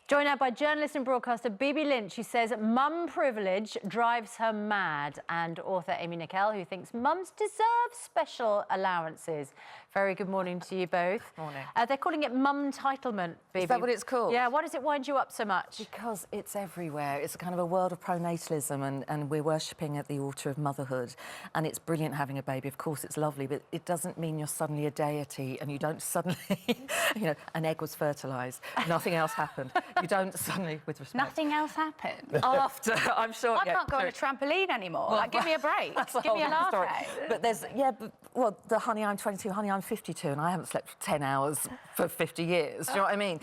Joined now by journalist and broadcaster Bibi Lynch, who says mum privilege drives her mad, and author Amy Nickel, who thinks mums deserve special allowances. Very good morning to you both. Morning. They're calling it mum entitlement, Bibi. Is that what it's called? Yeah, why does it wind you up so much? Because it's everywhere. It's a kind of a world of pronatalism, and we're worshipping at the altar of motherhood. And it's brilliant having a baby. Of course, it's lovely, but it doesn't mean you're suddenly a deity and you don't suddenly, an egg was fertilised. Nothing else happened. You don't suddenly, with respect. Nothing else happened? After, I'm sure. I can't go on a trampoline anymore. Well, give me a break. Give me a latte. Story. But there's, well, the honey, I'm 22, honey, I'm 52, and I haven't slept for 10 hours for 50 years. Do you know what I mean?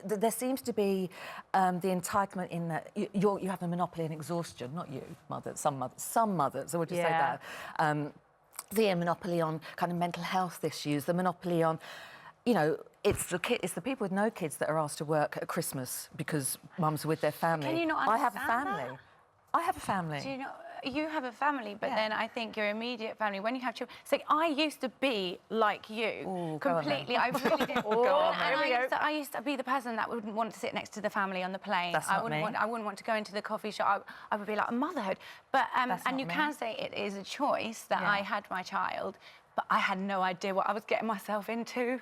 There seems to be the entitlement in that you have a monopoly on exhaustion, not you, mothers, some mothers, I would just say that. The monopoly on kind of mental health issues, the monopoly on, it's the people with no kids that are asked to work at Christmas because mums are with their family. Can you not I have a understand family. that? I have a family. Do you know, you have a family, but then I think your immediate family, when you have children, it's like I used to be like you. Ooh, completely. I really did. I used to be the person that wouldn't want to sit next to the family on the plane. That's not me. I wouldn't want to go into the coffee shop. I would be like motherhood. But and you can say it is a choice that I had my child, but I had no idea what I was getting myself into.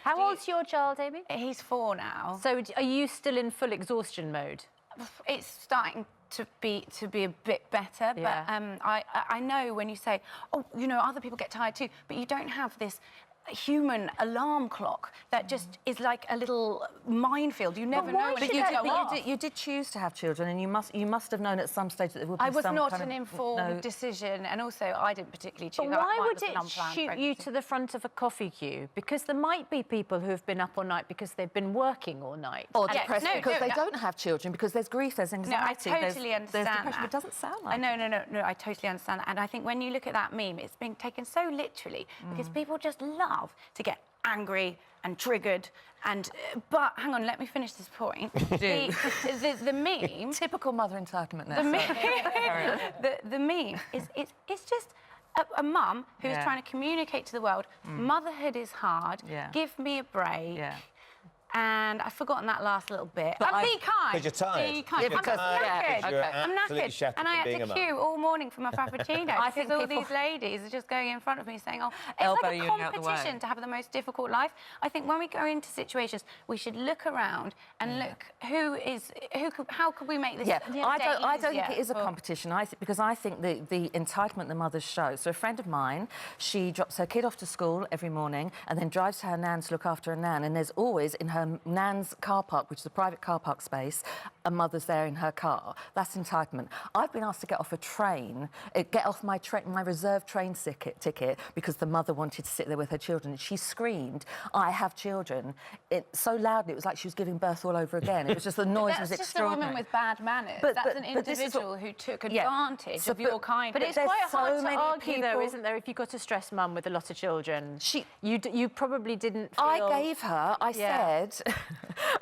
How old's your child, Amy? He's 4 now. So are you still in full exhaustion mode? It's starting to be a bit better, but I know when you say, oh, other people get tired too, but you don't have this human alarm clock that just is like a little minefield. You never know when you did choose to have children, and you must have known at some stage that there would be I was some not kind an of informed decision, and also I didn't particularly choose. But why would it shoot you to the front of a coffee queue? Because there might be people who have been up all night because they've been working all night. Or depressed because they don't have children, because there's grief, there's anxiety, no, I totally understand there's depression. that. It doesn't sound like No, I totally understand that. And I think when you look at that meme, it's being taken so literally because people just love to get angry and triggered but hang on, let me finish this point. the meme, typical mother entitlement. The meme is it's just a mum who's trying to communicate to the world motherhood is hard, give me a break. And I've forgotten that last little bit. Be kind. Because you're tired. Be kind. I'm knackered. I'm knackered. And I had to queue all morning for my frappuccino because all these ladies are just going in front of me saying, oh, it's like a competition to have the most difficult life. I think when we go into situations, we should look around and look how could we make this I don't think it is a competition, because I think the entitlement the mothers show. So a friend of mine, she drops her kid off to school every morning and then drives to her nan to look after her nan, and there's always in her nan's car park, which is a private car park space, a mother's there in her car. That's entitlement. I've been asked to get off a train, get off my reserved train ticket because the mother wanted to sit there with her children. She screamed, "I have children," so loudly it was like she was giving birth all over again. It was just the noise was extraordinary. That's just a woman with bad manners. That's an individual who took advantage of your kindness. But it's quite hard to argue, though, isn't there? If you've got a stressed mum with a lot of children, you probably didn't feel...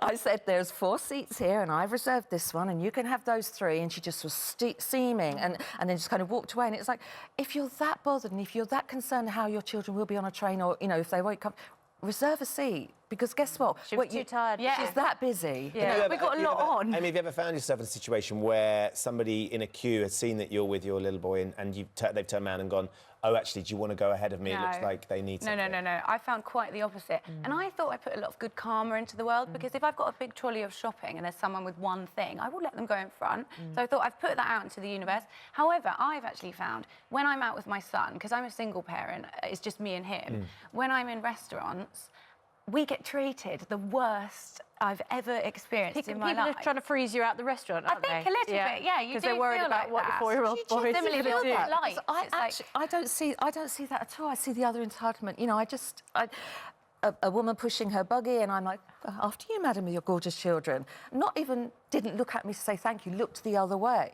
I said, there's 4 seats here and I've reserved this one and you can have those 3, and she just was steaming and then just kind of walked away. And it's like, if you're that bothered and if you're that concerned how your children will be on a train, or, if they won't come, reserve a seat. Because guess what? She was too tired. She's that busy. We've got a lot on. I mean, have you ever found yourself in a situation where somebody in a queue has seen that you're with your little boy and they've turned around and gone, oh, actually, do you want to go ahead of me? No. It looks like they need something. No. I found quite the opposite. And I thought I put a lot of good karma into the world, because if I've got a big trolley of shopping and there's someone with one thing, I will let them go in front. So I thought I've put that out into the universe. However, I've actually found when I'm out with my son, because I'm a single parent, it's just me and him, when I'm in restaurants, we get treated the worst I've ever experienced in my life. People are trying to freeze you out the restaurant, aren't they? I think a little bit, you do. Because they're worried about what the 4-year-old boy is going to do. I don't see that at all. I see the other entitlement. A woman pushing her buggy, and I'm like, after you, madam, with your gorgeous children. Not even didn't look at me to say thank you, looked the other way.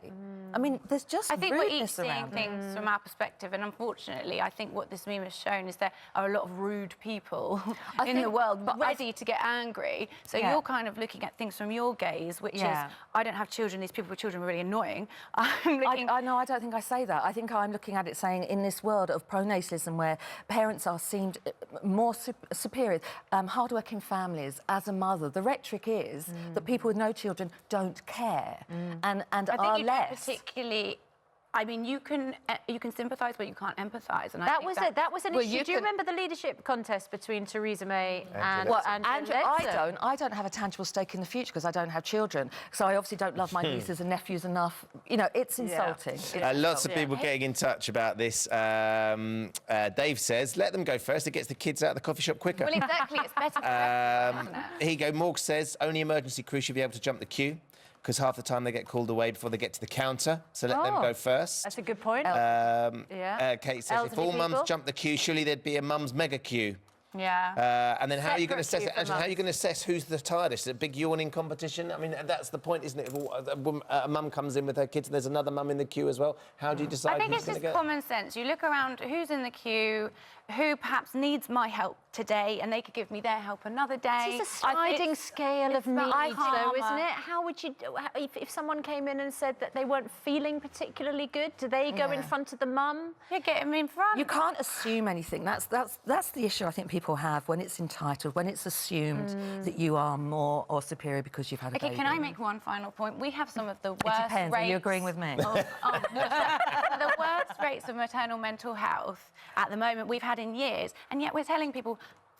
I mean, there's just I think we're each rudeness seeing around things from our perspective, and unfortunately, I think what this meme has shown is there are a lot of rude people in the world ready to get angry. So you're kind of looking at things from your gaze, which is, I don't have children, these people with children are really annoying. I know, I don't think I say that. I think I'm looking at it saying, in this world of pronatalism where parents are seemed more superior, hard-working families, as as a mother. The rhetoric is that people with no children don't care and I think are you less. don't particularly. I mean, you can sympathise, but you can't empathise. And That was it. That was an Well, issue. you Do you can- remember the leadership contest between Theresa May and Well, Angela? I don't have a tangible stake in the future because I don't have children. So I obviously don't love my nieces and nephews enough. You know, it's insulting. It's Lots of insulting. people getting in touch about this. Dave says, let them go first. It gets the kids out of the coffee shop quicker. Well, exactly. It's better for everyone, isn't it? Here you go. Morg says, only emergency crew should be able to jump the queue because half the time they get called away before they get to the counter. So let them go first. That's a good point. Kate says, if Elderly all mums people. jump the queue, surely there'd be a mums mega queue. Yeah. And then how are you going to Separate assess queue it? for Angela, how are you mums. going to assess who's the tiredest? Is it a big yawning competition? I mean, that's the point, isn't it? If a mum comes in with her kids and there's another mum in the queue as well, how do you decide I think who's it's going to just go? common sense. You look around, who's in the queue, who perhaps needs my help today, and they could give me their help another day. It's a sliding scale of it's about needs, though, isn't karma. it? How would you, if someone came in and said that they weren't feeling particularly good, do they go in front of the mum? You get them in front. You can't assume anything. That's the issue I think people have when it's entitled, when it's assumed that you are more or superior because you've had a Okay, baby. can I make one final point? We have some of the worst It depends. rates. Are you agreeing with me? The worst rates of maternal mental health at the moment we've had in years, and yet we're telling people,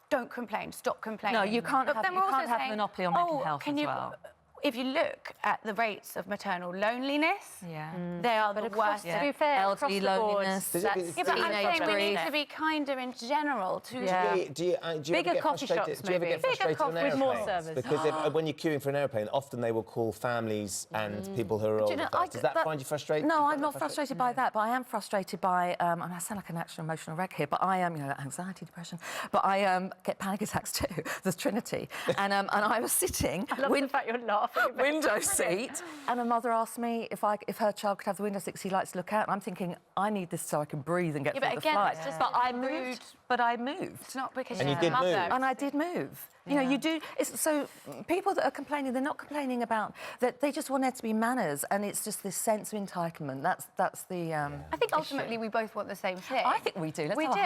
don't complain, stop complaining. No, you can't But have- then you we're can't also have saying, monopoly on mental health can as you, well. If you look at the rates of maternal loneliness, they are the worst. To be fair, across Elderly the board, loneliness. that's Yeah, but I'm Teenage saying we need grief. to be kinder in general to... Yeah. Do you Bigger ever get coffee frustrated? shops, Do you ever maybe. get Bigger frustrated on coffee with more aeroplanes? service. Because when you're queuing for an aeroplane, often they will call families and people who are older. know, Does that find you frustrating? No, I'm not frustrated by that, but I am frustrated by, and I sound like an actual emotional wreck here, but I am, anxiety, depression, but I get panic attacks too, the Trinity. And I was sitting, I love the fact you're laughing. window seat, and a mother asked me if her child could have the window seat because he likes to look out, and I'm thinking, I need this so I can breathe and get Yeah, through but the again, flight. it's just But I rude. moved. But I moved. It's not because And you she's did a mother. move. And I did move. You know, you do. So people that are complaining, they're not complaining about that. They just want there to be manners, and it's just this sense of entitlement. That's the. I think ultimately we both want the same thing. I think we do. Let's we have do.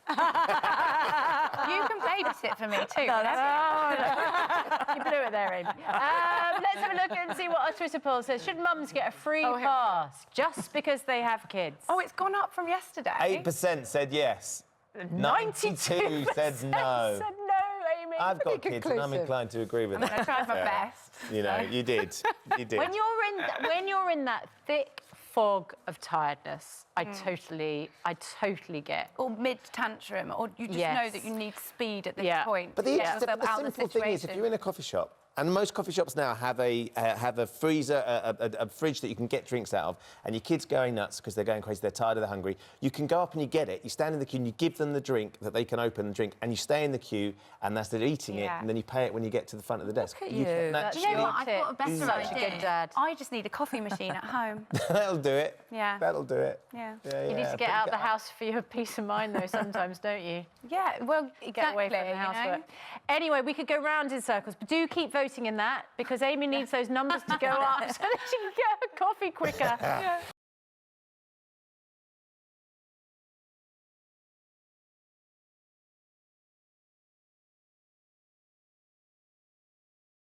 a hug. You can babysit for me too. No, You blew it there, Amy. Let's have a look and see what our Twitter poll says. Should mums get a free Oh, here we go. pass just because they have kids? Oh, it's gone up from yesterday. 8% said yes. 92 said no. Said no, Amy. I've got kids and I'm inclined to agree with that. I tried my best. You know, you did. You did. When you're in that thick fog of tiredness, I totally get. Or mid-tantrum, or you just Yes. know that you need speed at this Yeah. point. But to the, get yourself the out of the simple thing is, if situation. you're in a coffee shop, and most coffee shops now have a freezer, a fridge that you can get drinks out of, and your kids going nuts because they're going crazy, they're tired, they're hungry. You can go up and you get it. You stand in the queue and you give them the drink that they can open and drink, and you stay in the queue, and that's they're eating it, Yeah. and then you pay it when you get to the front of the desk. Look at you. can That's Do you know your what? I've got a better Such a idea. good dad. I just need a coffee machine at home. That'll do it. Yeah. That'll do it. Yeah. You need to get out the house for your peace of mind, though, sometimes, don't you? Yeah, well, exactly. Get away from the housework. Anyway, we could go round in circles, but do keep voting in that because Amy needs those numbers to go up so that she can get her coffee quicker.